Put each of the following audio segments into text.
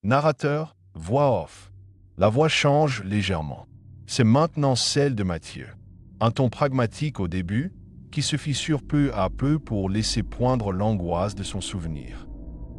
Narrateur, voix off. La voix change légèrement. C'est maintenant celle de Mathieu. Un ton pragmatique au début, qui se fissure peu à peu pour laisser poindre l'angoisse de son souvenir.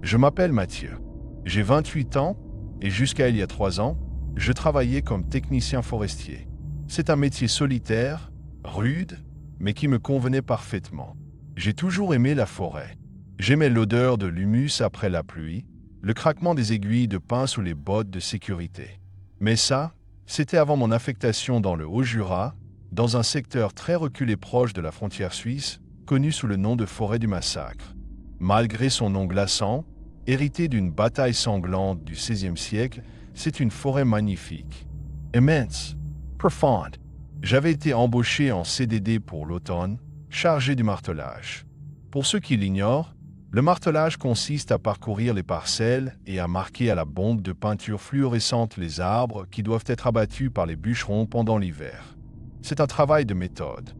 Je m'appelle Mathieu. J'ai 28 ans et jusqu'à il y a 3 ans, je travaillais comme technicien forestier. C'est un métier solitaire, rude, mais qui me convenait parfaitement. J'ai toujours aimé la forêt. J'aimais l'odeur de l'humus après la pluie, le craquement des aiguilles de pin sous les bottes de sécurité. Mais ça, c'était avant mon affectation dans le Haut-Jura, dans un secteur très reculé proche de la frontière suisse, connu sous le nom de forêt du massacre. Malgré son nom glaçant, hérité d'une bataille sanglante du XVIe siècle, c'est une forêt magnifique, immense, profonde. J'avais été embauché en CDD pour l'automne, chargé du martelage. Pour ceux qui l'ignorent, le martelage consiste à parcourir les parcelles et à marquer à la bombe de peinture fluorescente les arbres qui doivent être abattus par les bûcherons pendant l'hiver. C'est un travail de méthode.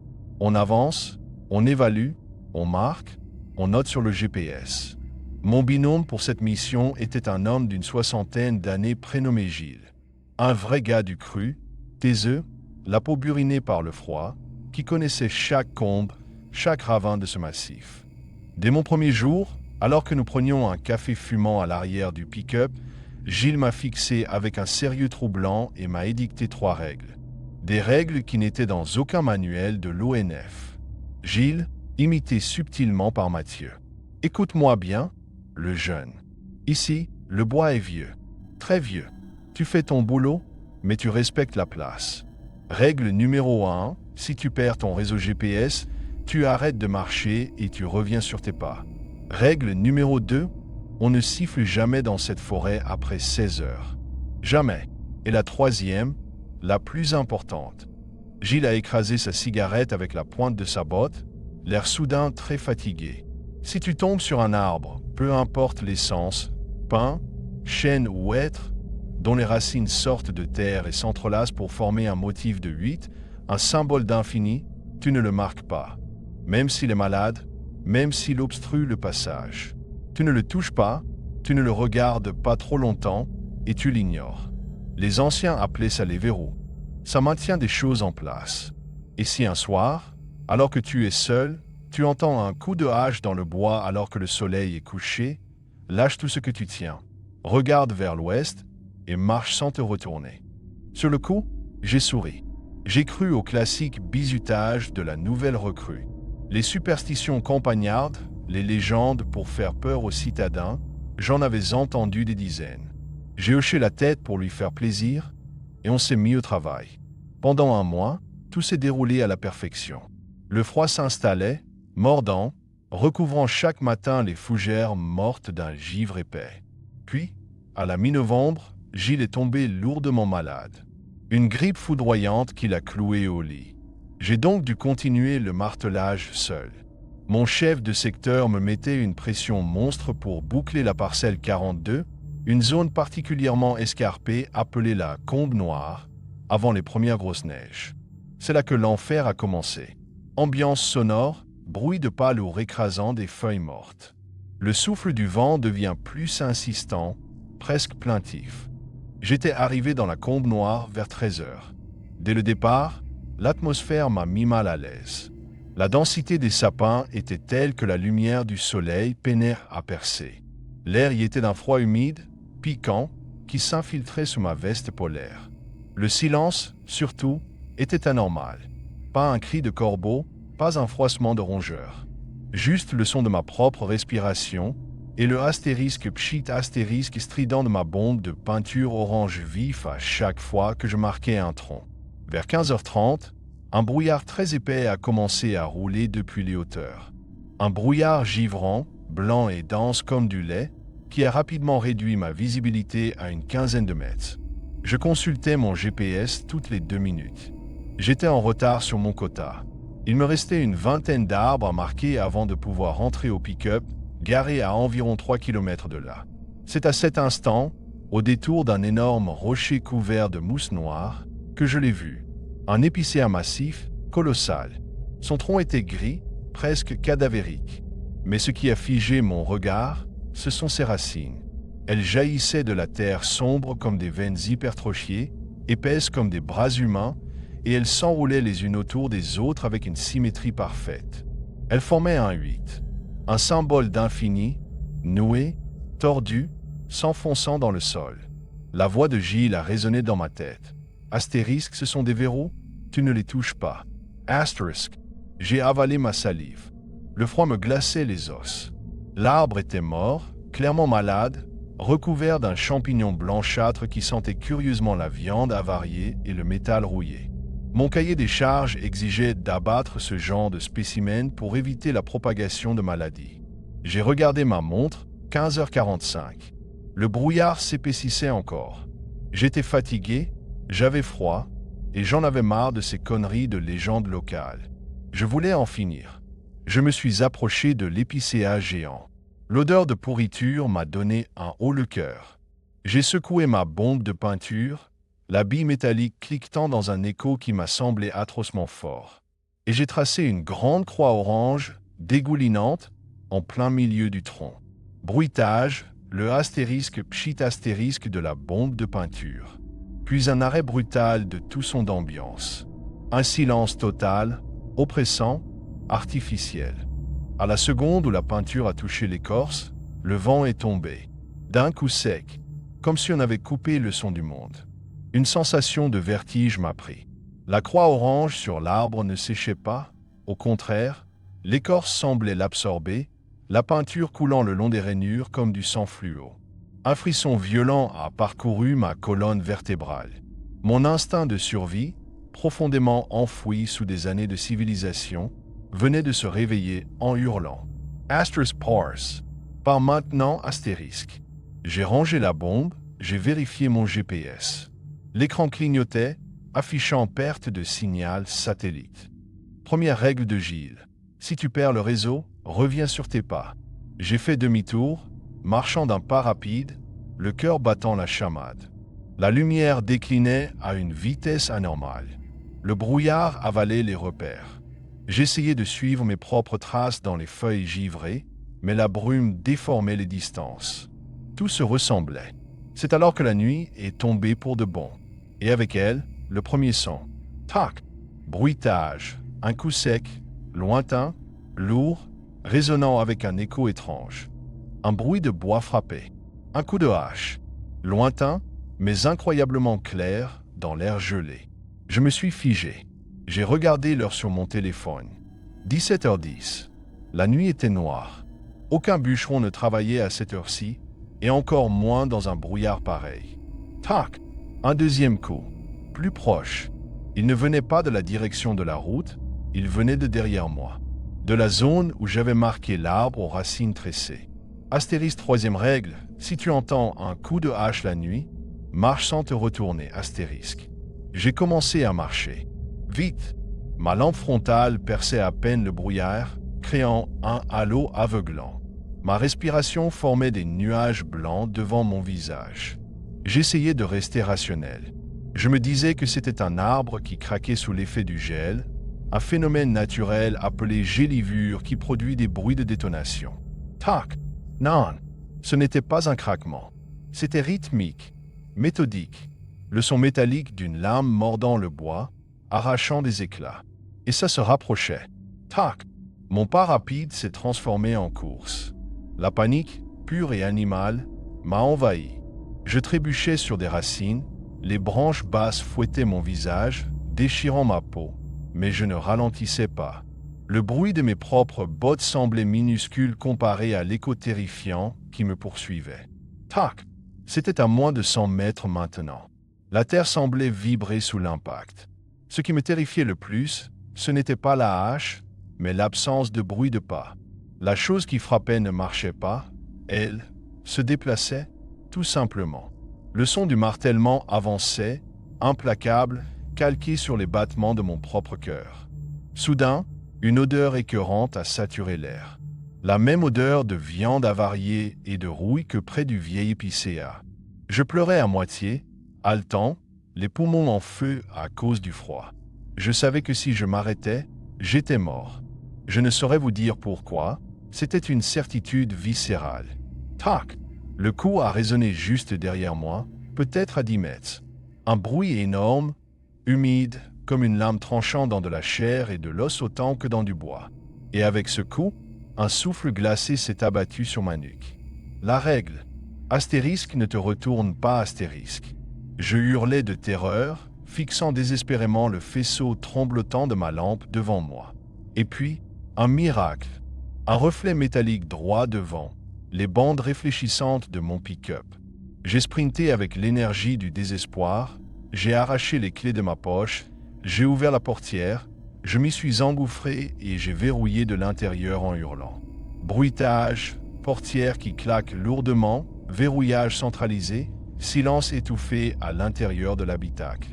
On avance, on évalue, on marque, on note sur le GPS. Mon binôme pour cette mission était un homme d'une 60aine d'années prénommé Gilles. Un vrai gars du cru, taiseux, la peau burinée par le froid, qui connaissait chaque combe, chaque ravin de ce massif. Dès mon premier jour, alors que nous prenions un café fumant à l'arrière du pick-up, Gilles m'a fixé avec un sérieux troublant et m'a édicté 3 règles. Des règles qui n'étaient dans aucun manuel de l'ONF. Gilles, imité subtilement par Mathieu. Écoute-moi bien, le jeune. Ici, le bois est vieux, très vieux. Tu fais ton boulot, mais tu respectes la place. Règle numéro 1, si tu perds ton réseau GPS, tu arrêtes de marcher et tu reviens sur tes pas. Règle numéro 2, on ne siffle jamais dans cette forêt après 16 heures. Jamais. Et la 3e, la plus importante. Gilles a écrasé sa cigarette avec la pointe de sa botte, l'air soudain très fatigué. Si tu tombes sur un arbre, peu importe l'essence, pin, chêne ou hêtre, dont les racines sortent de terre et s'entrelacent pour former un motif de 8, un symbole d'infini, tu ne le marques pas. Même s'il est malade, même s'il obstrue le passage. Tu ne le touches pas, tu ne le regardes pas trop longtemps et tu l'ignores. Les anciens appelaient ça les verrous. Ça maintient des choses en place. Et si un soir, alors que tu es seul, tu entends un coup de hache dans le bois alors que le soleil est couché, lâche tout ce que tu tiens, regarde vers l'ouest et marche sans te retourner. Sur le coup, j'ai souri. J'ai cru au classique bizutage de la nouvelle recrue. Les superstitions campagnardes, les légendes pour faire peur aux citadins, j'en avais entendu des dizaines. J'ai hoché la tête pour lui faire plaisir et on s'est mis au travail. Pendant un mois, tout s'est déroulé à la perfection. Le froid s'installait, mordant, recouvrant chaque matin les fougères mortes d'un givre épais. Puis, à la mi-novembre, Gilles est tombé lourdement malade. Une grippe foudroyante qui l'a cloué au lit. J'ai donc dû continuer le martelage seul. Mon chef de secteur me mettait une pression monstre pour boucler la parcelle 42, une zone particulièrement escarpée appelée la Combe Noire, avant les premières grosses neiges. C'est là que l'enfer a commencé. Ambiance sonore, bruit de pas lourd écrasant des feuilles mortes. Le souffle du vent devient plus insistant, presque plaintif. J'étais arrivé dans la Combe Noire vers 13 heures. Dès le départ, l'atmosphère m'a mis mal à l'aise. La densité des sapins était telle que la lumière du soleil peinait à percer. L'air y était d'un froid humide, piquant, qui s'infiltrait sous ma veste polaire. Le silence, surtout, était anormal. Pas un cri de corbeau, pas un froissement de rongeur. Juste le son de ma propre respiration et le astérisque pchit astérisque strident de ma bombe de peinture orange vif à chaque fois que je marquais un tronc. Vers 15h30, un brouillard très épais a commencé à rouler depuis les hauteurs. Un brouillard givrant, blanc et dense comme du lait, qui a rapidement réduit ma visibilité à une quinzaine de mètres. Je consultais mon GPS toutes les 2 minutes. J'étais en retard sur mon quota. Il me restait une vingtaine d'arbres à marquer avant de pouvoir rentrer au pick-up, garé à environ 3 km de là. C'est à cet instant, au détour d'un énorme rocher couvert de mousse noire, que je l'ai vu. Un épicéa massif, colossal. Son tronc était gris, presque cadavérique. Mais ce qui a figé mon regard, ce sont ses racines. Elles jaillissaient de la terre sombre comme des veines hypertrophiées, épaisses comme des bras humains, et elles s'enroulaient les unes autour des autres avec une symétrie parfaite. Elles formaient un 8, un symbole d'infini, noué, tordu, s'enfonçant dans le sol. La voix de Gilles a résonné dans ma tête. Astérisque, ce sont des verrous? Tu ne les touches pas. Astérisque. J'ai avalé ma salive. Le froid me glaçait les os. L'arbre était mort, clairement malade, recouvert d'un champignon blanchâtre qui sentait curieusement la viande avariée et le métal rouillé. Mon cahier des charges exigeait d'abattre ce genre de spécimen pour éviter la propagation de maladies. J'ai regardé ma montre, 15h45. Le brouillard s'épaississait encore. J'étais fatigué, j'avais froid, et j'en avais marre de ces conneries de légendes locales. Je voulais en finir. Je me suis approché de l'épicéa géant. L'odeur de pourriture m'a donné un haut le cœur. J'ai secoué ma bombe de peinture, la bille métallique cliquetant dans un écho qui m'a semblé atrocement fort. Et j'ai tracé une grande croix orange, dégoulinante, en plein milieu du tronc. Bruitage, le astérisque pchit astérisque de la bombe de peinture. Puis un arrêt brutal de tout son d'ambiance. Un silence total, oppressant, artificiel. À la seconde où la peinture a touché l'écorce, le vent est tombé. D'un coup sec, comme si on avait coupé le son du monde. Une sensation de vertige m'a pris. La croix orange sur l'arbre ne séchait pas, au contraire, l'écorce semblait l'absorber, la peinture coulant le long des rainures comme du sang fluo. Un frisson violent a parcouru ma colonne vertébrale. Mon instinct de survie, profondément enfoui sous des années de civilisation, venait de se réveiller en hurlant. Asterisk parse. Par maintenant astérisque. J'ai rangé la bombe, j'ai vérifié mon GPS. L'écran clignotait, affichant perte de signal satellite. Première règle de Gilles. Si tu perds le réseau, reviens sur tes pas. J'ai fait demi-tour, marchant d'un pas rapide, le cœur battant la chamade. La lumière déclinait à une vitesse anormale. Le brouillard avalait les repères. J'essayais de suivre mes propres traces dans les feuilles givrées, mais la brume déformait les distances. Tout se ressemblait. C'est alors que la nuit est tombée pour de bon. Et avec elle, le premier son. Tac! Bruitage, un coup sec, lointain, lourd, résonnant avec un écho étrange. Un bruit de bois frappé. Un coup de hache. Lointain, mais incroyablement clair, dans l'air gelé. Je me suis figé. J'ai regardé l'heure sur mon téléphone. 17h10. La nuit était noire. Aucun bûcheron ne travaillait à cette heure-ci, et encore moins dans un brouillard pareil. Tac! Un deuxième coup. Plus proche. Il ne venait pas de la direction de la route, il venait de derrière moi. De la zone où j'avais marqué l'arbre aux racines tressées. Astérisque troisième règle, si tu entends un coup de hache la nuit, marche sans te retourner, astérisque. J'ai commencé à marcher. Vite. Ma lampe frontale perçait à peine le brouillard, créant un halo aveuglant. Ma respiration formait des nuages blancs devant mon visage. J'essayais de rester rationnel. Je me disais que c'était un arbre qui craquait sous l'effet du gel, un phénomène naturel appelé gélivure qui produit des bruits de détonation. Tac! Non, ce n'était pas un craquement. C'était rythmique, méthodique, le son métallique d'une lame mordant le bois, arrachant des éclats. Et ça se rapprochait. Tac! Mon pas rapide s'est transformé en course. La panique, pure et animale, m'a envahi. Je trébuchais sur des racines, les branches basses fouettaient mon visage, déchirant ma peau, mais je ne ralentissais pas. Le bruit de mes propres bottes semblait minuscule comparé à l'écho terrifiant qui me poursuivait. Tac! C'était à moins de 100 mètres maintenant. La terre semblait vibrer sous l'impact. Ce qui me terrifiait le plus, ce n'était pas la hache, mais l'absence de bruit de pas. La chose qui frappait ne marchait pas, elle se déplaçait, tout simplement. Le son du martèlement avançait, implacable, calqué sur les battements de mon propre cœur. Soudain, une odeur écœurante a saturé l'air. La même odeur de viande avariée et de rouille que près du vieil épicéa. Je pleurais à moitié, haletant, les poumons en feu à cause du froid. Je savais que si je m'arrêtais, j'étais mort. Je ne saurais vous dire pourquoi, c'était une certitude viscérale. Tac! Le coup a résonné juste derrière moi, peut-être à 10 mètres. Un bruit énorme, humide, comme une lame tranchant dans de la chair et de l'os autant que dans du bois. Et avec ce coup, un souffle glacé s'est abattu sur ma nuque. La règle, astérisque ne te retourne pas astérisque. Je hurlais de terreur, fixant désespérément le faisceau tremblotant de ma lampe devant moi. Et puis, un miracle, un reflet métallique droit devant, les bandes réfléchissantes de mon pick-up. J'ai sprinté avec l'énergie du désespoir, j'ai arraché les clés de ma poche, j'ai ouvert la portière, je m'y suis engouffré et j'ai verrouillé de l'intérieur en hurlant. Bruitage, portière qui claque lourdement, verrouillage centralisé, silence étouffé à l'intérieur de l'habitacle.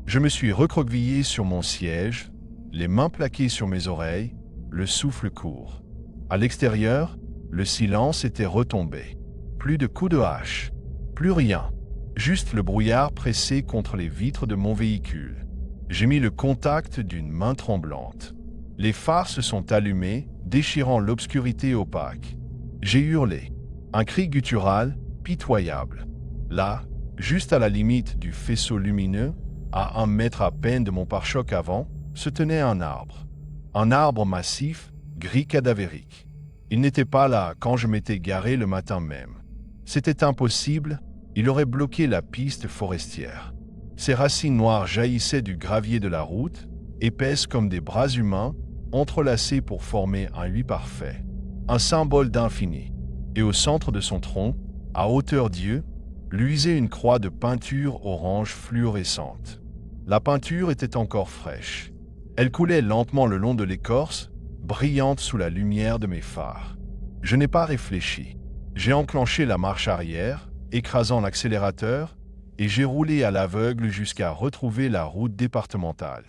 Je me suis recroquevillé sur mon siège, les mains plaquées sur mes oreilles, le souffle court. À l'extérieur, le silence était retombé. Plus de coups de hache, plus rien, juste le brouillard pressé contre les vitres de mon véhicule. J'ai mis le contact d'une main tremblante. Les phares se sont allumés, déchirant l'obscurité opaque. J'ai hurlé, un cri guttural, pitoyable. Là, juste à la limite du faisceau lumineux, à 1 mètre à peine de mon pare-choc avant, se tenait un arbre. Un arbre massif, gris cadavérique. Il n'était pas là quand je m'étais garé le matin même. C'était impossible, il aurait bloqué la piste forestière. Ses racines noires jaillissaient du gravier de la route, épaisses comme des bras humains, entrelacés pour former un U parfait. Un symbole d'infini. Et au centre de son tronc, à hauteur d'yeux, luisait une croix de peinture orange fluorescente. La peinture était encore fraîche. Elle coulait lentement le long de l'écorce, brillante sous la lumière de mes phares. Je n'ai pas réfléchi. J'ai enclenché la marche arrière, écrasant l'accélérateur, et j'ai roulé à l'aveugle jusqu'à retrouver la route départementale.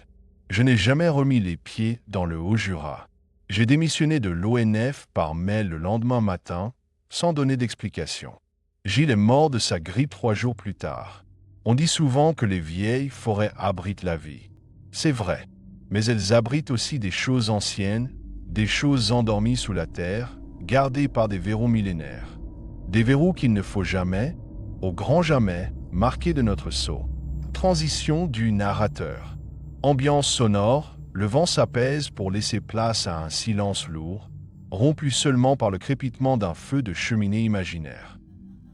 Je n'ai jamais remis les pieds dans le Haut-Jura. J'ai démissionné de l'ONF par mail le lendemain matin, sans donner d'explication. Gilles est mort de sa grippe 3 jours plus tard. On dit souvent que les vieilles forêts abritent la vie. C'est vrai, mais elles abritent aussi des choses anciennes, des choses endormies sous la terre, gardées par des verrous millénaires. Des verrous qu'il ne faut jamais, au grand jamais, marquer de notre sceau. Transition du narrateur. Ambiance sonore, le vent s'apaise pour laisser place à un silence lourd, rompu seulement par le crépitement d'un feu de cheminée imaginaire.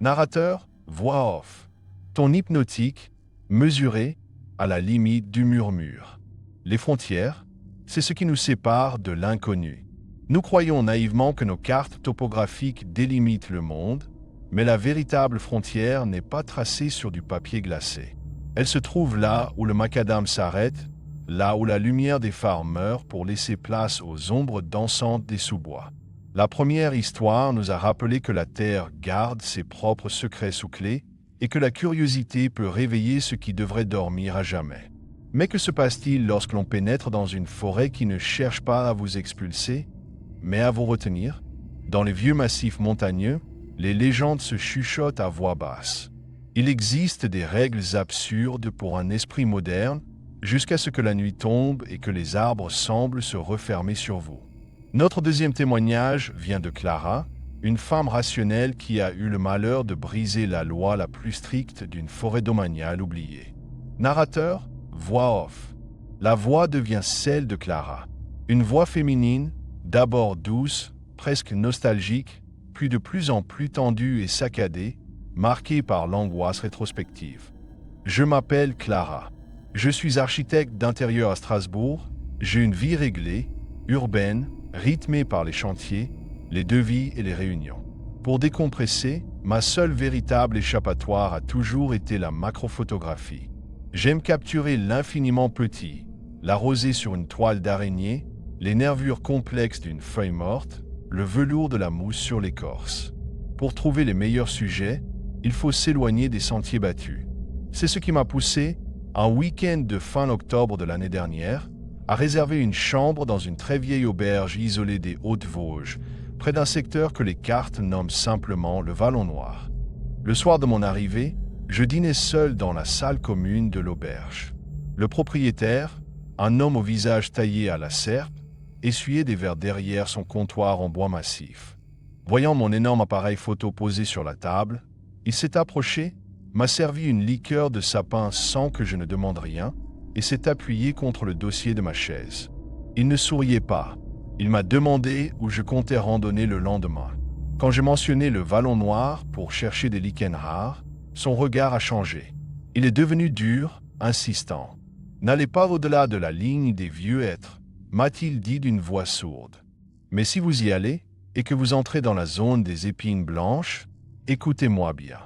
Narrateur, voix off. Ton hypnotique, mesuré, à la limite du murmure. Les frontières, c'est ce qui nous sépare de l'inconnu. Nous croyons naïvement que nos cartes topographiques délimitent le monde, mais la véritable frontière n'est pas tracée sur du papier glacé. Elle se trouve là où le macadam s'arrête, là où la lumière des phares meurt pour laisser place aux ombres dansantes des sous-bois. La première histoire nous a rappelé que la Terre garde ses propres secrets sous clé et que la curiosité peut réveiller ce qui devrait dormir à jamais. Mais que se passe-t-il lorsque l'on pénètre dans une forêt qui ne cherche pas à vous expulser, mais à vous retenir? Dans les vieux massifs montagneux, les légendes se chuchotent à voix basse. Il existe des règles absurdes pour un esprit moderne, jusqu'à ce que la nuit tombe et que les arbres semblent se refermer sur vous. Notre deuxième témoignage vient de Clara, une femme rationnelle qui a eu le malheur de briser la loi la plus stricte d'une forêt domaniale oubliée. Narrateur, voix off. La voix devient celle de Clara. Une voix féminine, d'abord douce, presque nostalgique, puis de plus en plus tendue et saccadée, marquée par l'angoisse rétrospective. Je m'appelle Clara. Je suis architecte d'intérieur à Strasbourg. J'ai une vie réglée, urbaine, rythmée par les chantiers, les devis et les réunions. Pour décompresser, ma seule véritable échappatoire a toujours été la macrophotographie. J'aime capturer l'infiniment petit, la rosée sur une toile d'araignée, les nervures complexes d'une feuille morte, le velours de la mousse sur l'écorce. Pour trouver les meilleurs sujets, il faut s'éloigner des sentiers battus. C'est ce qui m'a poussé, un week-end de fin octobre de l'année dernière, à réserver une chambre dans une très vieille auberge isolée des Hautes-Vosges, près d'un secteur que les cartes nomment simplement le Vallon Noir. Le soir de mon arrivée, je dînais seul dans la salle commune de l'auberge. Le propriétaire, un homme au visage taillé à la serpe, essuyait des verres derrière son comptoir en bois massif. Voyant mon énorme appareil photo posé sur la table, il s'est approché, m'a servi une liqueur de sapin sans que je ne demande rien, et s'est appuyé contre le dossier de ma chaise. Il ne souriait pas. Il m'a demandé où je comptais randonner le lendemain. Quand j'ai mentionné le Vallon Noir pour chercher des lichens rares, son regard a changé. Il est devenu dur, insistant. « N'allez pas au-delà de la ligne des vieux hêtres », m'a-t-il dit d'une voix sourde. Mais si vous y allez, et que vous entrez dans la zone des épines blanches, écoutez-moi bien.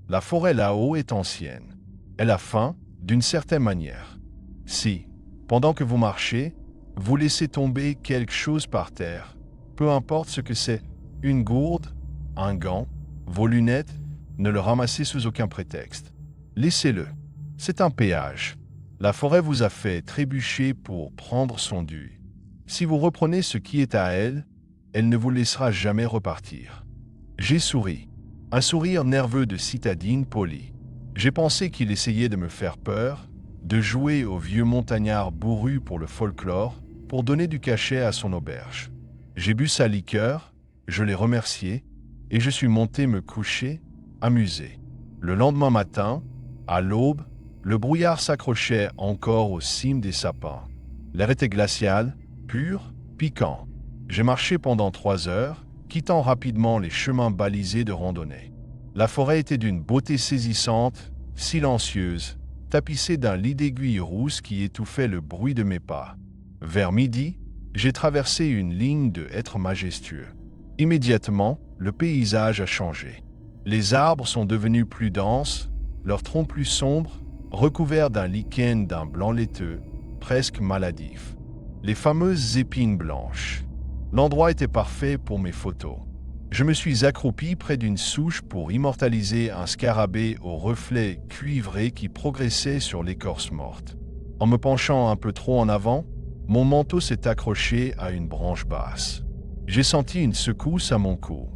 La forêt là-haut est ancienne. Elle a faim, d'une certaine manière. Si, pendant que vous marchez, vous laissez tomber quelque chose par terre, peu importe ce que c'est, une gourde, un gant, vos lunettes, ne le ramassez sous aucun prétexte. Laissez-le. C'est un péage. La forêt vous a fait trébucher pour prendre son dû. Si vous reprenez ce qui est à elle, elle ne vous laissera jamais repartir. J'ai souri. Un sourire nerveux de citadine polie. J'ai pensé qu'il essayait de me faire peur, de jouer au vieux montagnard bourru pour le folklore, pour donner du cachet à son auberge. J'ai bu sa liqueur, je l'ai remercié, et je suis monté me coucher, amusé. Le lendemain matin, à l'aube, le brouillard s'accrochait encore aux cimes des sapins. L'air était glacial, pur, piquant. J'ai marché pendant 3 heures, quittant rapidement les chemins balisés de randonnée. La forêt était d'une beauté saisissante, silencieuse, tapissée d'un lit d'aiguilles rousses qui étouffait le bruit de mes pas. Vers midi, j'ai traversé une ligne de hêtres majestueux. Immédiatement, le paysage a changé. Les arbres sont devenus plus denses, leurs troncs plus sombres, recouverts d'un lichen d'un blanc laiteux, presque maladif. Les fameuses épines blanches. L'endroit était parfait pour mes photos. Je me suis accroupi près d'une souche pour immortaliser un scarabée aux reflets cuivrés qui progressait sur l'écorce morte. En me penchant un peu trop en avant, mon manteau s'est accroché à une branche basse. J'ai senti une secousse à mon cou.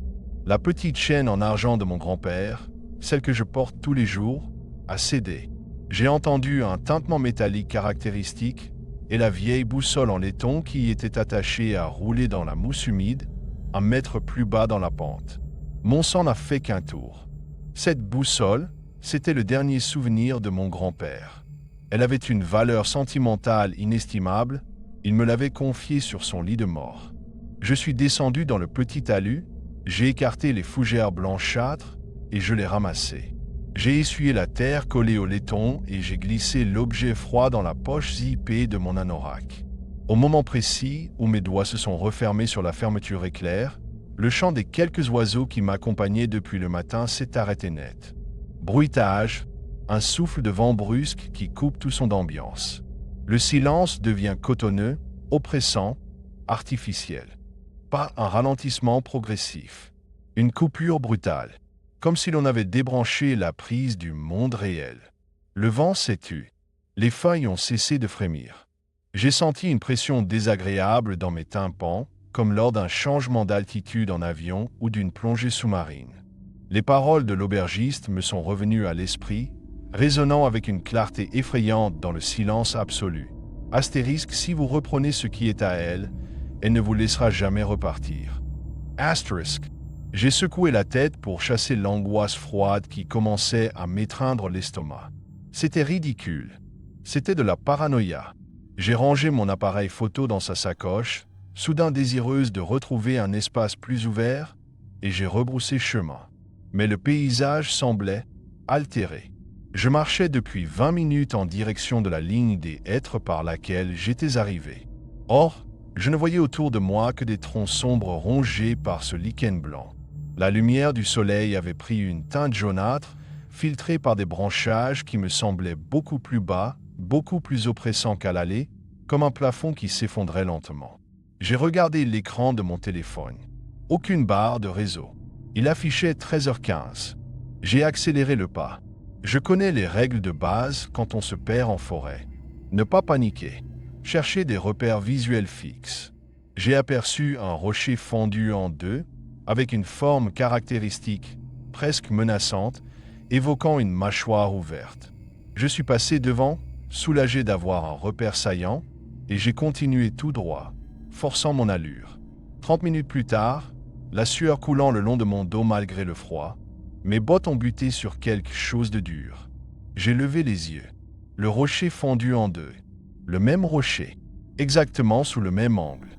La petite chaîne en argent de mon grand-père, celle que je porte tous les jours, a cédé. J'ai entendu un tintement métallique caractéristique et la vieille boussole en laiton qui était attachée à rouler dans la mousse humide, 1 mètre plus bas dans la pente. Mon sang n'a fait qu'un tour. Cette boussole, c'était le dernier souvenir de mon grand-père. Elle avait une valeur sentimentale inestimable, il me l'avait confiée sur son lit de mort. Je suis descendu dans le petit talus, j'ai écarté les fougères blanchâtres et je les ramassais. J'ai essuyé la terre collée au laiton et j'ai glissé l'objet froid dans la poche zippée de mon anorak. Au moment précis où mes doigts se sont refermés sur la fermeture éclair, le chant des quelques oiseaux qui m'accompagnaient depuis le matin s'est arrêté net. Bruitage, un souffle de vent brusque qui coupe tout son ambiance. Le silence devient cotonneux, oppressant, artificiel. Pas un ralentissement progressif. Une coupure brutale. Comme si l'on avait débranché la prise du monde réel. Le vent s'est tu. Les feuilles ont cessé de frémir. J'ai senti une pression désagréable dans mes tympans, comme lors d'un changement d'altitude en avion ou d'une plongée sous-marine. Les paroles de l'aubergiste me sont revenues à l'esprit, résonnant avec une clarté effrayante dans le silence absolu. Astérisque, si vous reprenez ce qui est à elle, elle ne vous laissera jamais repartir. Astérisque. J'ai secoué la tête pour chasser l'angoisse froide qui commençait à m'étreindre l'estomac. C'était ridicule. C'était de la paranoïa. J'ai rangé mon appareil photo dans sa sacoche, soudain désireuse de retrouver un espace plus ouvert, et j'ai rebroussé chemin. Mais le paysage semblait altéré. Je marchais depuis 20 minutes en direction de la ligne des hêtres par laquelle j'étais arrivé. Or, je ne voyais autour de moi que des troncs sombres rongés par ce lichen blanc. La lumière du soleil avait pris une teinte jaunâtre, filtrée par des branchages qui me semblaient beaucoup plus bas, beaucoup plus oppressants qu'à l'aller, comme un plafond qui s'effondrait lentement. J'ai regardé l'écran de mon téléphone. Aucune barre de réseau. Il affichait 13h15. J'ai accéléré le pas. Je connais les règles de base quand on se perd en forêt. Ne pas paniquer. Chercher des repères visuels fixes. J'ai aperçu un rocher fendu en deux, avec une forme caractéristique, presque menaçante, évoquant une mâchoire ouverte. Je suis passé devant, soulagé d'avoir un repère saillant, et j'ai continué tout droit, forçant mon allure. 30 minutes plus tard, la sueur coulant le long de mon dos malgré le froid. Mes bottes ont buté sur quelque chose de dur. J'ai levé les yeux. Le rocher fondu en deux. Le même rocher, exactement sous le même angle.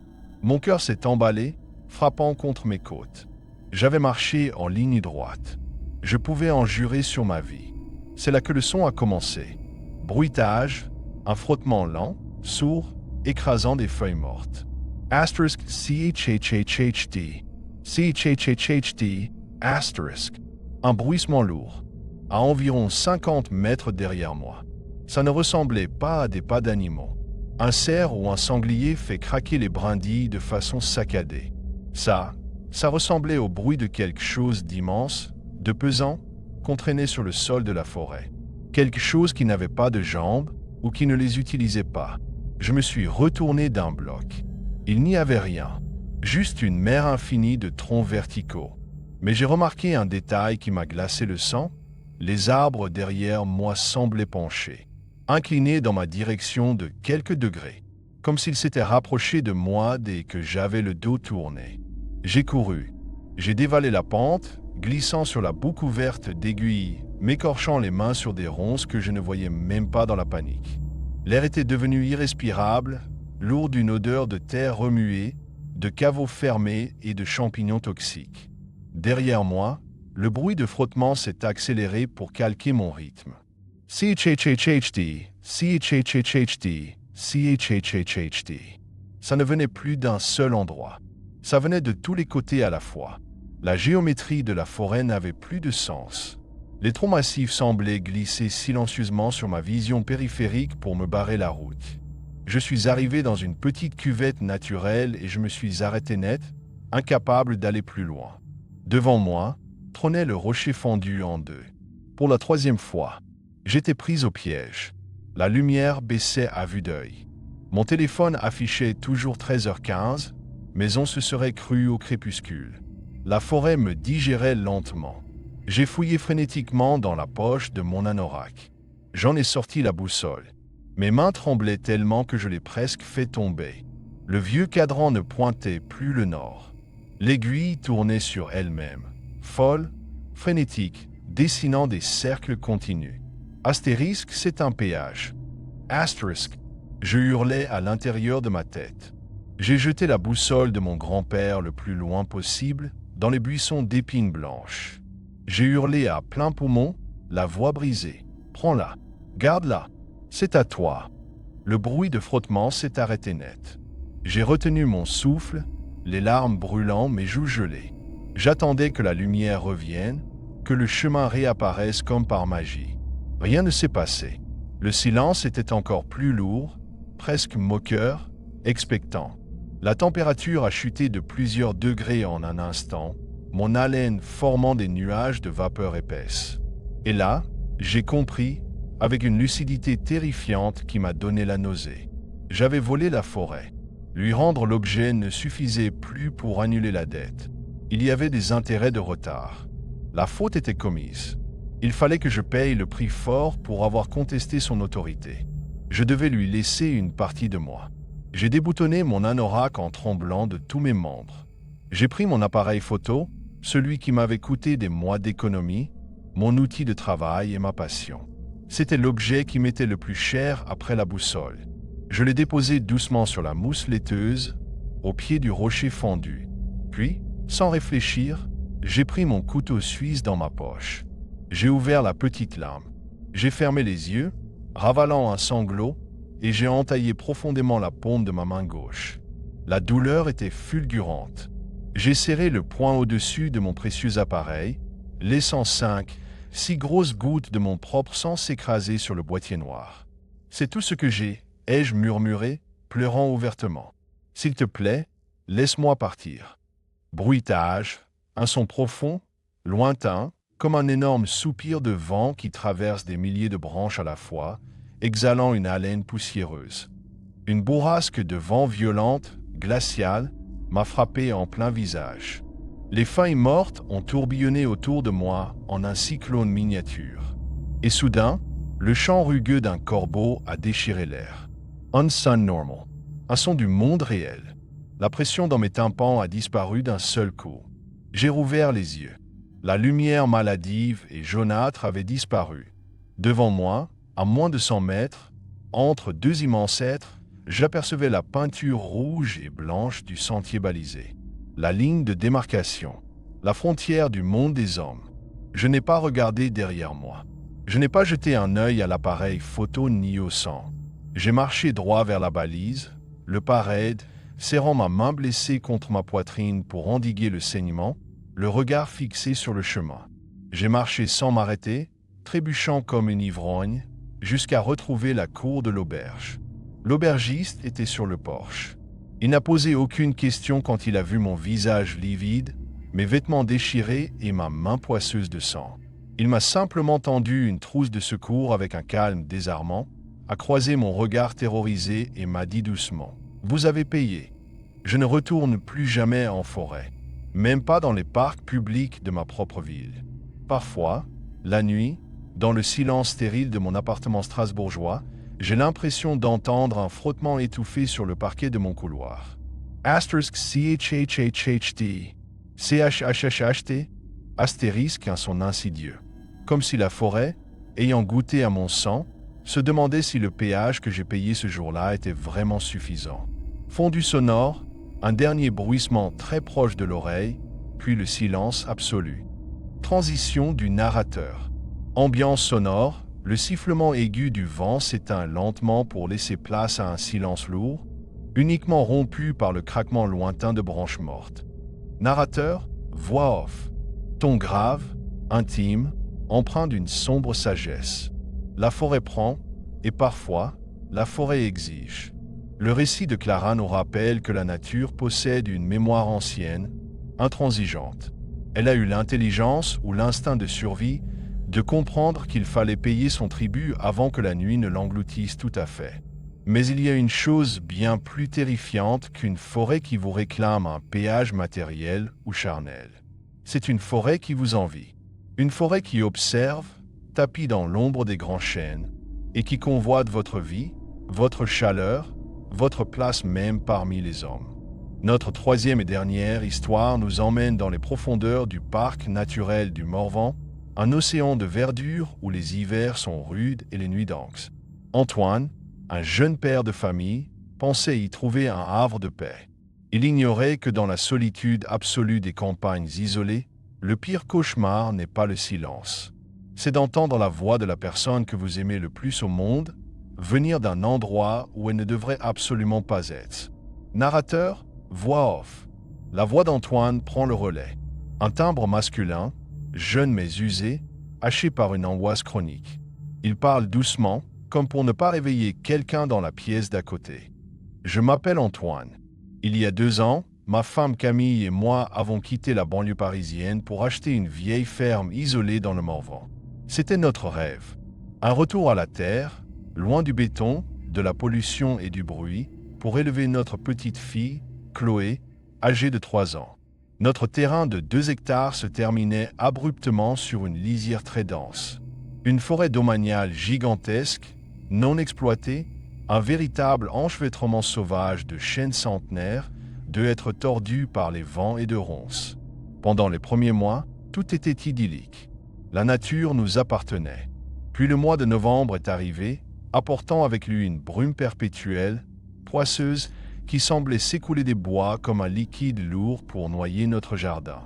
Mon cœur s'est emballé, frappant contre mes côtes. J'avais marché en ligne droite. Je pouvais en jurer sur ma vie. C'est là que le son a commencé. Bruitage, un frottement lent, sourd, écrasant des feuilles mortes. Asterisk CHHHHD. CHHHHD. Asterisk. Un bruissement lourd, à environ 50 mètres derrière moi. Ça ne ressemblait pas à des pas d'animaux. Un cerf ou un sanglier fait craquer les brindilles de façon saccadée. Ça ressemblait au bruit de quelque chose d'immense, de pesant, qu'on traînait sur le sol de la forêt. Quelque chose qui n'avait pas de jambes ou qui ne les utilisait pas. Je me suis retourné d'un bloc. Il n'y avait rien, juste une mer infinie de troncs verticaux. Mais j'ai remarqué un détail qui m'a glacé le sang. Les arbres derrière moi semblaient penchés, inclinés dans ma direction de quelques degrés, comme s'ils s'étaient rapprochés de moi dès que j'avais le dos tourné. J'ai couru. J'ai dévalé la pente, glissant sur la boue couverte d'aiguilles, m'écorchant les mains sur des ronces que je ne voyais même pas dans la panique. L'air était devenu irrespirable, lourd d'une odeur de terre remuée, de caveaux fermés et de champignons toxiques. Derrière moi, le bruit de frottement s'est accéléré pour calquer mon rythme. CHHHHD, CHHHHD, CHHHHD. Ça ne venait plus d'un seul endroit. Ça venait de tous les côtés à la fois. La géométrie de la forêt n'avait plus de sens. Les troncs massifs semblaient glisser silencieusement sur ma vision périphérique pour me barrer la route. Je suis arrivé dans une petite cuvette naturelle et je me suis arrêté net, incapable d'aller plus loin. Devant moi, trônait le rocher fondu en deux. Pour la troisième fois, j'étais pris au piège. La lumière baissait à vue d'œil. Mon téléphone affichait toujours 13h15, mais on se serait cru au crépuscule. La forêt me digérait lentement. J'ai fouillé frénétiquement dans la poche de mon anorak. J'en ai sorti la boussole. Mes mains tremblaient tellement que je l'ai presque fait tomber. Le vieux cadran ne pointait plus le nord. L'aiguille tournait sur elle-même, folle, frénétique, dessinant des cercles continus. Astérisque, c'est un péage. Asterisk, je hurlais à l'intérieur de ma tête. J'ai jeté la boussole de mon grand-père le plus loin possible, dans les buissons d'épines blanches. J'ai hurlé à plein poumon, la voix brisée. Prends-la, garde-la, c'est à toi. Le bruit de frottement s'est arrêté net. J'ai retenu mon souffle, les larmes brûlant mes joues gelées. J'attendais que la lumière revienne, que le chemin réapparaisse comme par magie. Rien ne s'est passé. Le silence était encore plus lourd, presque moqueur, expectant. La température a chuté de plusieurs degrés en un instant, mon haleine formant des nuages de vapeur épaisse. Et là, j'ai compris, avec une lucidité terrifiante qui m'a donné la nausée. J'avais volé la forêt. Lui rendre l'objet ne suffisait plus pour annuler la dette. Il y avait des intérêts de retard. La faute était commise. Il fallait que je paye le prix fort pour avoir contesté son autorité. Je devais lui laisser une partie de moi. J'ai déboutonné mon anorak en tremblant de tous mes membres. J'ai pris mon appareil photo, celui qui m'avait coûté des mois d'économie, mon outil de travail et ma passion. C'était l'objet qui m'était le plus cher après la boussole. Je l'ai déposé doucement sur la mousse laiteuse, au pied du rocher fondu. Puis, sans réfléchir, j'ai pris mon couteau suisse dans ma poche. J'ai ouvert la petite lame. J'ai fermé les yeux, ravalant un sanglot, et j'ai entaillé profondément la paume de ma main gauche. La douleur était fulgurante. J'ai serré le poing au-dessus de mon précieux appareil, laissant 6 grosses gouttes de mon propre sang s'écraser sur le boîtier noir. C'est tout ce que j'ai, ai-je murmuré, pleurant ouvertement. S'il te plaît, laisse-moi partir. Bruitage, un son profond, lointain, comme un énorme soupir de vent qui traverse des milliers de branches à la fois, exhalant une haleine poussiéreuse. Une bourrasque de vent violente, glaciale, m'a frappé en plein visage. Les feuilles mortes ont tourbillonné autour de moi en un cyclone miniature. Et soudain, le chant rugueux d'un corbeau a déchiré l'air. Unsun normal. Un son du monde réel. La pression dans mes tympans a disparu d'un seul coup. J'ai rouvert les yeux. La lumière maladive et jaunâtre avait disparu. Devant moi, à moins de 100 mètres, entre deux immenses êtres, j'apercevais la peinture rouge et blanche du sentier balisé. La ligne de démarcation, la frontière du monde des hommes. Je n'ai pas regardé derrière moi. Je n'ai pas jeté un œil à l'appareil photo ni au sang. J'ai marché droit vers la balise, le pas raide, serrant ma main blessée contre ma poitrine pour endiguer le saignement, le regard fixé sur le chemin. J'ai marché sans m'arrêter, trébuchant comme une ivrogne, jusqu'à retrouver la cour de l'auberge. L'aubergiste était sur le porche. Il n'a posé aucune question quand il a vu mon visage livide, mes vêtements déchirés et ma main poisseuse de sang. Il m'a simplement tendu une trousse de secours avec un calme désarmant, a croisé mon regard terrorisé et m'a dit doucement « Vous avez payé. Je ne retourne plus jamais en forêt, même pas dans les parcs publics de ma propre ville. » Parfois, la nuit, dans le silence stérile de mon appartement strasbourgeois, j'ai l'impression d'entendre un frottement étouffé sur le parquet de mon couloir. Asterisk CHHHHD, CHHHHT, astérisque un son insidieux. Comme si la forêt, ayant goûté à mon sang, se demandait si le péage que j'ai payé ce jour-là était vraiment suffisant. Fondu sonore, un dernier bruissement très proche de l'oreille, puis le silence absolu. Transition du narrateur. Ambiance sonore, le sifflement aigu du vent s'éteint lentement pour laisser place à un silence lourd, uniquement rompu par le craquement lointain de branches mortes. Narrateur, voix off. Ton grave, intime, empreint d'une sombre sagesse. La forêt prend, et parfois, la forêt exige. Le récit de Clara nous rappelle que la nature possède une mémoire ancienne, intransigeante. Elle a eu l'intelligence ou l'instinct de survie de comprendre qu'il fallait payer son tribut avant que la nuit ne l'engloutisse tout à fait. Mais il y a une chose bien plus terrifiante qu'une forêt qui vous réclame un péage matériel ou charnel. C'est une forêt qui vous envie. Une forêt qui observe, tapie dans l'ombre des grands chênes, et qui convoite votre vie, votre chaleur, votre place même parmi les hommes. Notre troisième et dernière histoire nous emmène dans les profondeurs du parc naturel du Morvan, un océan de verdure où les hivers sont rudes et les nuits denses. Antoine, un jeune père de famille, pensait y trouver un havre de paix. Il ignorait que dans la solitude absolue des campagnes isolées, le pire cauchemar n'est pas le silence. C'est d'entendre la voix de la personne que vous aimez le plus au monde venir d'un endroit où elle ne devrait absolument pas être. Narrateur, voix off. La voix d'Antoine prend le relais. Un timbre masculin, jeune mais usé, haché par une angoisse chronique. Il parle doucement, comme pour ne pas réveiller quelqu'un dans la pièce d'à côté. Je m'appelle Antoine. Il y a 2 ans, ma femme Camille et moi avons quitté la banlieue parisienne pour acheter une vieille ferme isolée dans le Morvan. C'était notre rêve. Un retour à la terre, loin du béton, de la pollution et du bruit, pour élever notre petite fille, Chloé, âgée de 3 ans. Notre terrain de 2 hectares se terminait abruptement sur une lisière très dense. Une forêt domaniale gigantesque, non exploitée, un véritable enchevêtrement sauvage de chênes centenaires, de être tordu par les vents et de ronces. Pendant les premiers mois, tout était idyllique. La nature nous appartenait. Puis le mois de novembre est arrivé, apportant avec lui une brume perpétuelle, poisseuse, qui semblait s'écouler des bois comme un liquide lourd pour noyer notre jardin.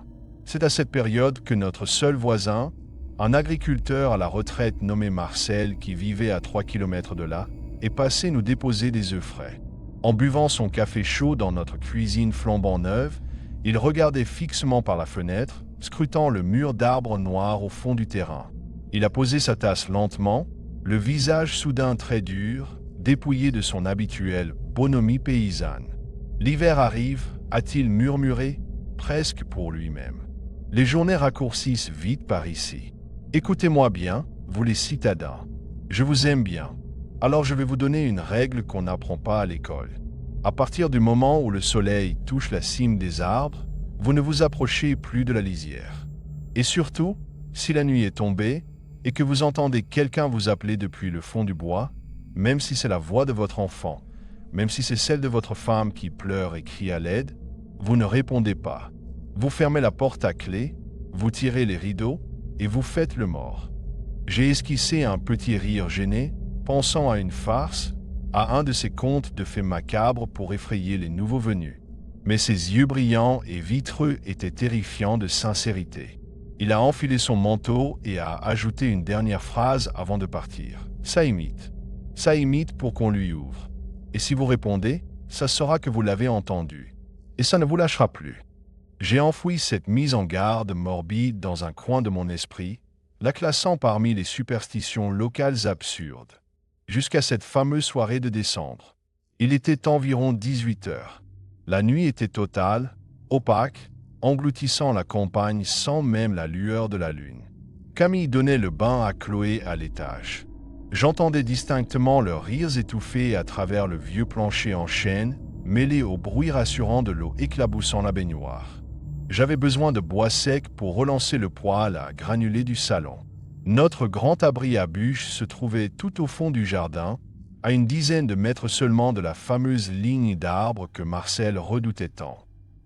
C'est à cette période que notre seul voisin, un agriculteur à la retraite nommé Marcel qui vivait à 3 kilomètres de là, est passé nous déposer des œufs frais. En buvant son café chaud dans notre cuisine flambant neuve, il regardait fixement par la fenêtre, scrutant le mur d'arbres noirs au fond du terrain. Il a posé sa tasse lentement, le visage soudain très dur, dépouillé de son habituelle bonhomie paysanne. « L'hiver arrive », a-t-il murmuré, presque pour lui-même. « Les journées raccourcissent vite par ici. Écoutez-moi bien, vous les citadins. Je vous aime bien. Alors je vais vous donner une règle qu'on n'apprend pas à l'école. À partir du moment où le soleil touche la cime des arbres, vous ne vous approchez plus de la lisière. Et surtout, si la nuit est tombée et que vous entendez quelqu'un vous appeler depuis le fond du bois, même si c'est la voix de votre enfant, même si c'est celle de votre femme qui pleure et crie à l'aide, vous ne répondez pas. Vous fermez la porte à clé, vous tirez les rideaux et vous faites le mort. J'ai esquissé un petit rire gêné, pensant à une farce, à un de ces contes de fées macabres pour effrayer les nouveaux venus. Mais ses yeux brillants et vitreux étaient terrifiants de sincérité. Il a enfilé son manteau et a ajouté une dernière phrase avant de partir. Ça imite pour qu'on lui ouvre. Et si vous répondez, ça saura que vous l'avez entendu. Et ça ne vous lâchera plus. J'ai enfoui cette mise en garde morbide dans un coin de mon esprit, la classant parmi les superstitions locales absurdes. Jusqu'à cette fameuse soirée de décembre. Il était environ 18 heures. La nuit était totale, opaque, engloutissant la campagne sans même la lueur de la lune. Camille donnait le bain à Chloé à l'étage. J'entendais distinctement leurs rires étouffés à travers le vieux plancher en chêne, mêlé au bruit rassurant de l'eau éclaboussant la baignoire. J'avais besoin de bois sec pour relancer le poêle à granulés du salon. Notre grand abri à bûches se trouvait tout au fond du jardin, à une dizaine de mètres seulement de la fameuse ligne d'arbres que Marcel redoutait tant.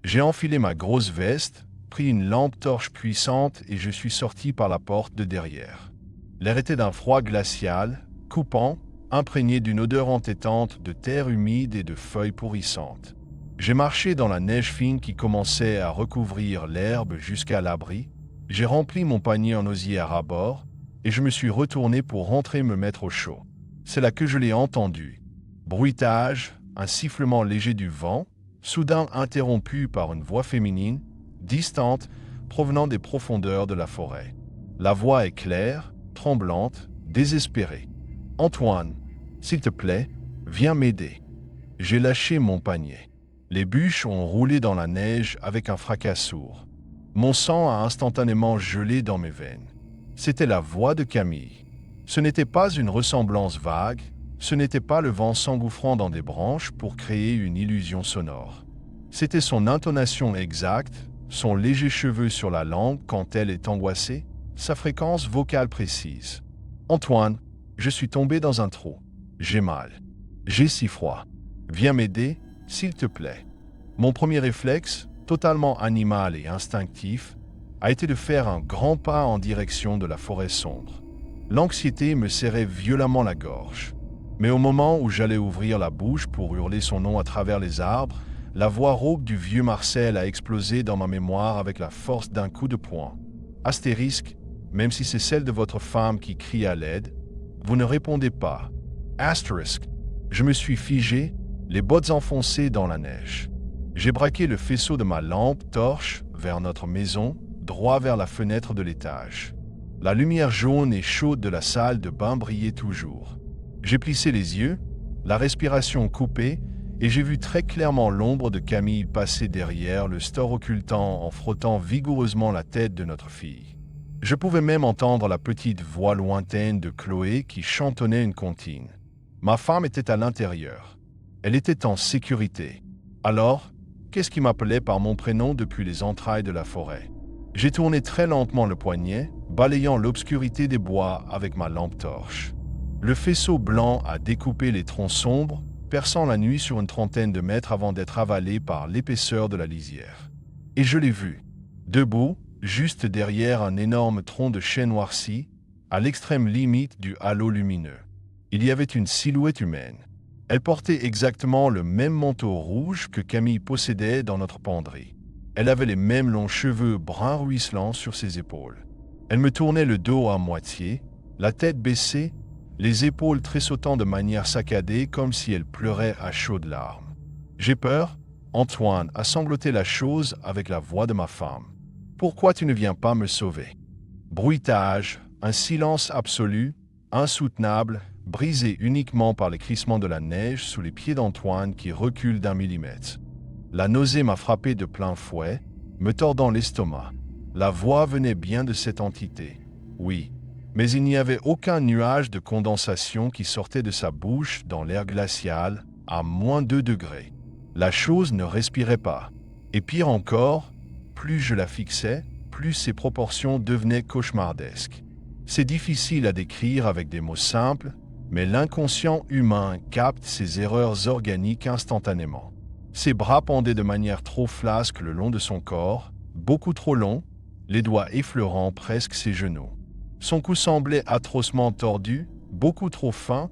J'ai enfilé ma grosse veste, pris une lampe torche puissante et je suis sorti par la porte de derrière. L'air était d'un froid glacial, coupant, imprégné d'une odeur entêtante de terre humide et de feuilles pourrissantes. J'ai marché dans la neige fine qui commençait à recouvrir l'herbe jusqu'à l'abri. J'ai rempli mon panier en osier à ras-bord et je me suis retourné pour rentrer me mettre au chaud. C'est là que je l'ai entendu. Bruitage, un sifflement léger du vent, soudain interrompu par une voix féminine, distante, provenant des profondeurs de la forêt. La voix est claire, tremblante, désespérée. « Antoine, s'il te plaît, viens m'aider. » J'ai lâché mon panier. Les bûches ont roulé dans la neige avec un fracas sourd. Mon sang a instantanément gelé dans mes veines. C'était la voix de Camille. Ce n'était pas une ressemblance vague, ce n'était pas le vent s'engouffrant dans des branches pour créer une illusion sonore. C'était son intonation exacte, son léger cheveu sur la langue quand elle est angoissée, sa fréquence vocale précise. « Antoine, je suis tombé dans un trou. J'ai mal. J'ai si froid. Viens m'aider, s'il te plaît. » Mon premier réflexe, totalement animal et instinctif, a été de faire un grand pas en direction de la forêt sombre. L'anxiété me serrait violemment la gorge. Mais au moment où j'allais ouvrir la bouche pour hurler son nom à travers les arbres, la voix rauque du vieux Marcel a explosé dans ma mémoire avec la force d'un coup de poing. Astérisque, même si c'est celle de votre femme qui crie à l'aide, vous ne répondez pas. Astérisque, je me suis figé, les bottes enfoncées dans la neige. J'ai braqué le faisceau de ma lampe torche vers notre maison, droit vers la fenêtre de l'étage. La lumière jaune et chaude de la salle de bain brillait toujours. J'ai plissé les yeux, la respiration coupée, et j'ai vu très clairement l'ombre de Camille passer derrière le store occultant en frottant vigoureusement la tête de notre fille. Je pouvais même entendre la petite voix lointaine de Chloé qui chantonnait une comptine. Ma femme était à l'intérieur. Elle était en sécurité. Alors, qu'est-ce qui m'appelait par mon prénom depuis les entrailles de la forêt? J'ai tourné très lentement le poignet, balayant l'obscurité des bois avec ma lampe torche. Le faisceau blanc a découpé les troncs sombres, perçant la nuit sur une trentaine de mètres avant d'être avalé par l'épaisseur de la lisière. Et je l'ai vu, debout, juste derrière un énorme tronc de chêne noirci, à l'extrême limite du halo lumineux. Il y avait une silhouette humaine. Elle portait exactement le même manteau rouge que Camille possédait dans notre penderie. Elle avait les mêmes longs cheveux bruns ruisselants sur ses épaules. Elle me tournait le dos à moitié, la tête baissée, les épaules tressautant de manière saccadée comme si elle pleurait à chaudes larmes. « J'ai peur ?» Antoine a sangloté la chose avec la voix de ma femme. « Pourquoi tu ne viens pas me sauver ?» Bruitage, un silence absolu, insoutenable, brisé uniquement par les crissements de la neige sous les pieds d'Antoine qui recule d'1 millimètre. La nausée m'a frappé de plein fouet, me tordant l'estomac. La voix venait bien de cette entité. Oui, mais il n'y avait aucun nuage de condensation qui sortait de sa bouche dans l'air glacial à -2 degrés. La chose ne respirait pas. Et pire encore, plus je la fixais, plus ses proportions devenaient cauchemardesques. C'est difficile à décrire avec des mots simples, mais l'inconscient humain capte ces erreurs organiques instantanément. Ses bras pendaient de manière trop flasque le long de son corps, beaucoup trop long, les doigts effleurant presque ses genoux. Son cou semblait atrocement tordu, beaucoup trop fin,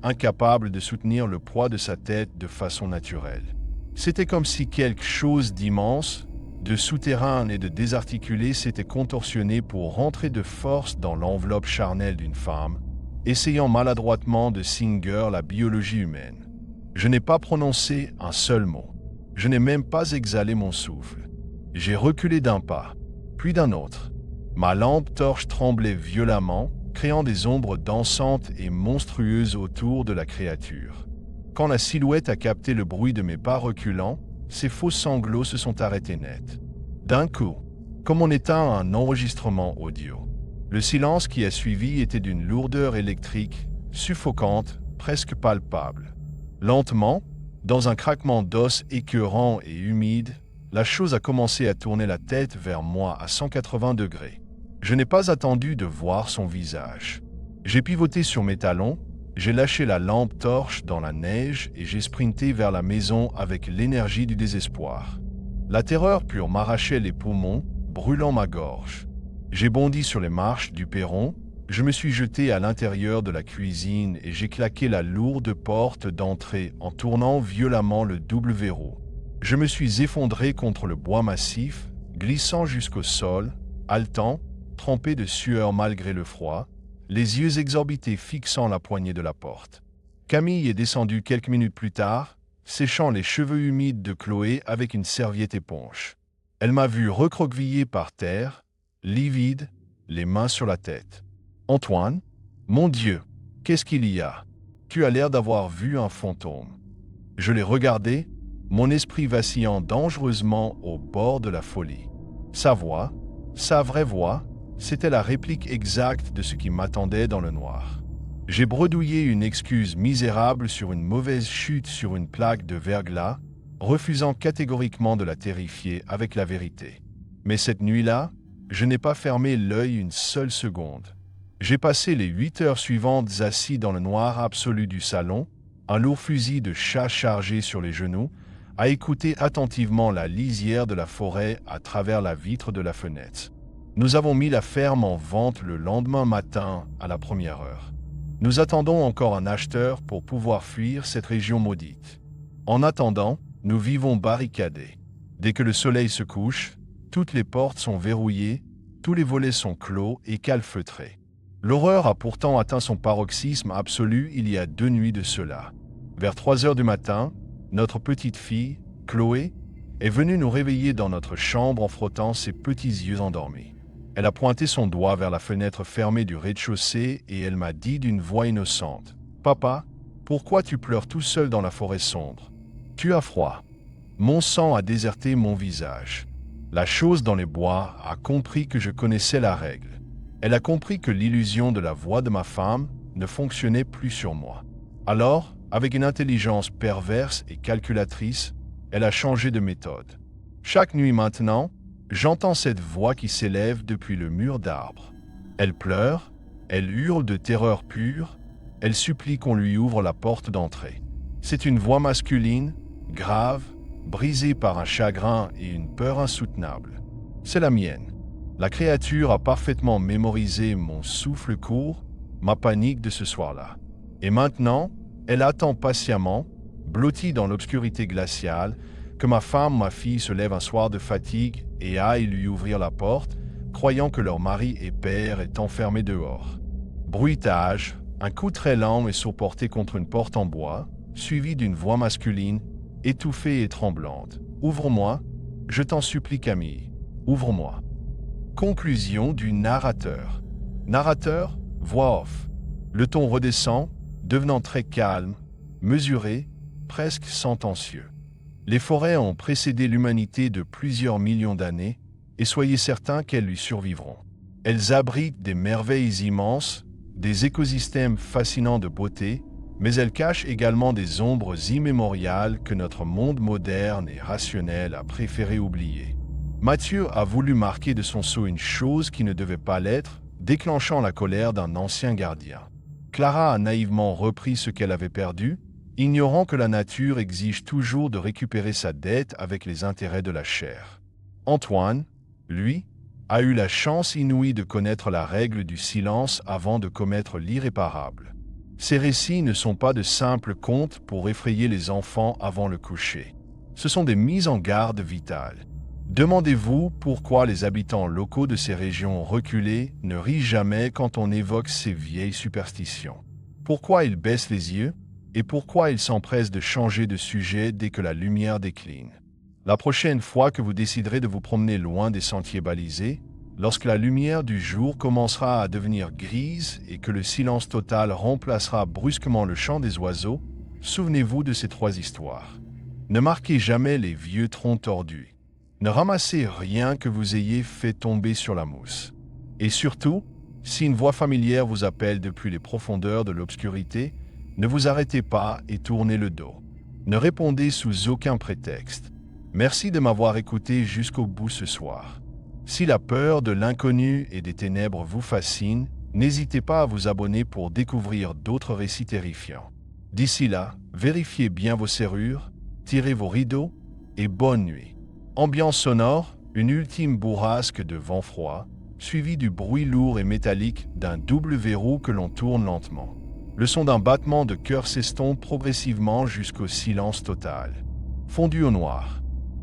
incapable de soutenir le poids de sa tête de façon naturelle. C'était comme si quelque chose d'immense, de souterrain et de désarticulé s'était contorsionné pour rentrer de force dans l'enveloppe charnelle d'une femme, essayant maladroitement de singer la biologie humaine. Je n'ai pas prononcé un seul mot. Je n'ai même pas exhalé mon souffle. J'ai reculé d'un pas, puis d'un autre. Ma lampe torche tremblait violemment, créant des ombres dansantes et monstrueuses autour de la créature. Quand la silhouette a capté le bruit de mes pas reculants, ses faux sanglots se sont arrêtés net. D'un coup, comme on éteint un enregistrement audio. Le silence qui a suivi était d'une lourdeur électrique, suffocante, presque palpable. Lentement, dans un craquement d'os écœurant et humide, la chose a commencé à tourner la tête vers moi à 180 degrés. Je n'ai pas attendu de voir son visage. J'ai pivoté sur mes talons, j'ai lâché la lampe torche dans la neige et j'ai sprinté vers la maison avec l'énergie du désespoir. La terreur pure m'arrachait les poumons, brûlant ma gorge. J'ai bondi sur les marches du perron, je me suis jeté à l'intérieur de la cuisine et j'ai claqué la lourde porte d'entrée en tournant violemment le double verrou. Je me suis effondré contre le bois massif, glissant jusqu'au sol, haletant, trempé de sueur malgré le froid, les yeux exorbités fixant la poignée de la porte. Camille est descendue quelques minutes plus tard, séchant les cheveux humides de Chloé avec une serviette éponge. Elle m'a vu recroquevillé par terre, livide, les mains sur la tête. « Antoine, mon Dieu, qu'est-ce qu'il y a? Tu as l'air d'avoir vu un fantôme. » Je l'ai regardé, mon esprit vacillant dangereusement au bord de la folie. Sa voix, sa vraie voix, c'était la réplique exacte de ce qui m'attendait dans le noir. J'ai bredouillé une excuse misérable sur une mauvaise chute sur une plaque de verglas, refusant catégoriquement de la terrifier avec la vérité. Mais cette nuit-là, je n'ai pas fermé l'œil une seule seconde. J'ai passé les 8 heures suivantes assis dans le noir absolu du salon, un lourd fusil de chat chargé sur les genoux, à écouter attentivement la lisière de la forêt à travers la vitre de la fenêtre. Nous avons mis la ferme en vente le lendemain matin à la première heure. Nous attendons encore un acheteur pour pouvoir fuir cette région maudite. En attendant, nous vivons barricadés. Dès que le soleil se couche, toutes les portes sont verrouillées, tous les volets sont clos et calfeutrés. L'horreur a pourtant atteint son paroxysme absolu il y a 2 nuits de cela. Vers 3 heures du matin, notre petite fille, Chloé, est venue nous réveiller dans notre chambre en frottant ses petits yeux endormis. Elle a pointé son doigt vers la fenêtre fermée du rez-de-chaussée et elle m'a dit d'une voix innocente : « Papa, pourquoi tu pleures tout seul dans la forêt sombre? Tu as froid. » Mon sang a déserté mon visage. La chose dans les bois a compris que je connaissais la règle. Elle a compris que l'illusion de la voix de ma femme ne fonctionnait plus sur moi. Alors, avec une intelligence perverse et calculatrice, elle a changé de méthode. Chaque nuit maintenant, j'entends cette voix qui s'élève depuis le mur d'arbres. Elle pleure, elle hurle de terreur pure, elle supplie qu'on lui ouvre la porte d'entrée. C'est une voix masculine, grave, brisée par un chagrin et une peur insoutenable. C'est la mienne. La créature a parfaitement mémorisé mon souffle court, ma panique de ce soir-là. Et maintenant, elle attend patiemment, blottie dans l'obscurité glaciale, que ma fille se lève un soir de fatigue et aille lui ouvrir la porte, croyant que leur mari et père est enfermé dehors. Bruitage, un coup très lent et sourd-porté contre une porte en bois, suivi d'une voix masculine, étouffée et tremblante. « Ouvre-moi, je t'en supplie Camille, ouvre-moi. » Conclusion du narrateur. Narrateur, voix off. Le ton redescend, devenant très calme, mesuré, presque sentencieux. Les forêts ont précédé l'humanité de plusieurs millions d'années, et soyez certains qu'elles lui survivront. Elles abritent des merveilles immenses, des écosystèmes fascinants de beauté, mais elles cachent également des ombres immémoriales que notre monde moderne et rationnel a préféré oublier. Mathieu a voulu marquer de son sceau une chose qui ne devait pas l'être, déclenchant la colère d'un ancien gardien. Clara a naïvement repris ce qu'elle avait perdu, ignorant que la nature exige toujours de récupérer sa dette avec les intérêts de la chair. Antoine, Lui a eu la chance inouïe de connaître la règle du silence avant de commettre l'irréparable. Ces récits ne sont pas de simples contes pour effrayer les enfants avant le coucher. Ce sont des mises en garde vitales. Demandez-vous pourquoi les habitants locaux de ces régions reculées ne rient jamais quand on évoque ces vieilles superstitions. Pourquoi ils baissent les yeux et pourquoi ils s'empressent de changer de sujet dès que la lumière décline. La prochaine fois que vous déciderez de vous promener loin des sentiers balisés, lorsque la lumière du jour commencera à devenir grise et que le silence total remplacera brusquement le chant des oiseaux, souvenez-vous de ces 3 histoires. Ne marquez jamais les vieux troncs tordus. Ne ramassez rien que vous ayez fait tomber sur la mousse. Et surtout, si une voix familière vous appelle depuis les profondeurs de l'obscurité, ne vous arrêtez pas et tournez le dos. Ne répondez sous aucun prétexte. Merci de m'avoir écouté jusqu'au bout ce soir. Si la peur de l'inconnu et des ténèbres vous fascine, n'hésitez pas à vous abonner pour découvrir d'autres récits terrifiants. D'ici là, vérifiez bien vos serrures, tirez vos rideaux et bonne nuit. Ambiance sonore, une ultime bourrasque de vent froid, suivie du bruit lourd et métallique d'un double verrou que l'on tourne lentement. Le son d'un battement de cœur s'estompe progressivement jusqu'au silence total. Fondu au noir,